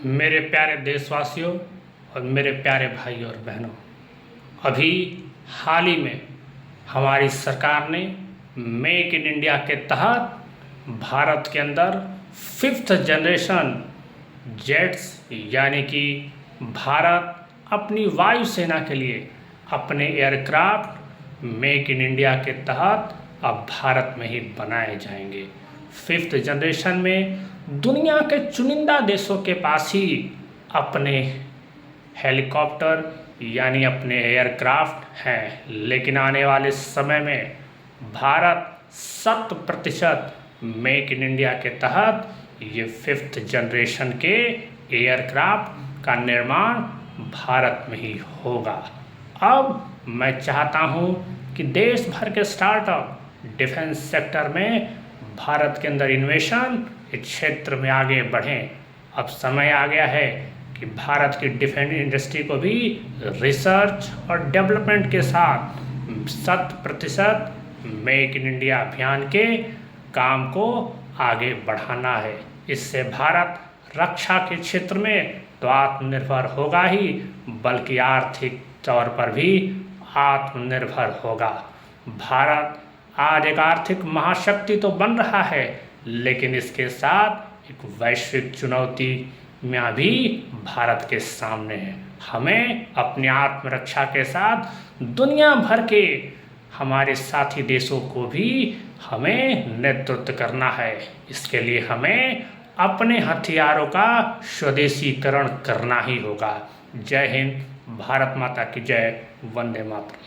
मेरे प्यारे देशवासियों और मेरे प्यारे भाई और बहनों, अभी हाल ही में हमारी सरकार ने मेक इन इंडिया के तहत भारत के अंदर 5th जनरेशन जेट्स यानी कि भारत अपनी वायुसेना के लिए अपने एयरक्राफ्ट मेक इन इंडिया के तहत अब भारत में ही बनाए जाएंगे। 5th जनरेशन में दुनिया के चुनिंदा देशों के पास ही अपने हेलीकॉप्टर यानी अपने एयरक्राफ्ट हैं, लेकिन आने वाले समय में भारत 100% मेक इन इंडिया के तहत ये 5th जनरेशन के एयरक्राफ्ट का निर्माण भारत में ही होगा। अब मैं चाहता हूँ कि देश भर के स्टार्टअप डिफेंस सेक्टर में भारत के अंदर इन्वेशन इस क्षेत्र में आगे बढ़ें। अब समय आ गया है कि भारत की डिफेंस इंडस्ट्री को भी रिसर्च और डेवलपमेंट के साथ 100% मेक इन इंडिया अभियान के काम को आगे बढ़ाना है। इससे भारत रक्षा के क्षेत्र में तो आत्मनिर्भर होगा ही, बल्कि आर्थिक तौर पर भी आत्मनिर्भर होगा। भारत आज एक आर्थिक महाशक्ति तो बन रहा है, लेकिन इसके साथ एक वैश्विक चुनौती में भी भारत के सामने है। हमें अपनी आत्मरक्षा के साथ दुनिया भर के हमारे साथी देशों को भी हमें नेतृत्व करना है। इसके लिए हमें अपने हथियारों का स्वदेशीकरण करना ही होगा। जय हिंद, भारत माता की जय, वंदे मातरम।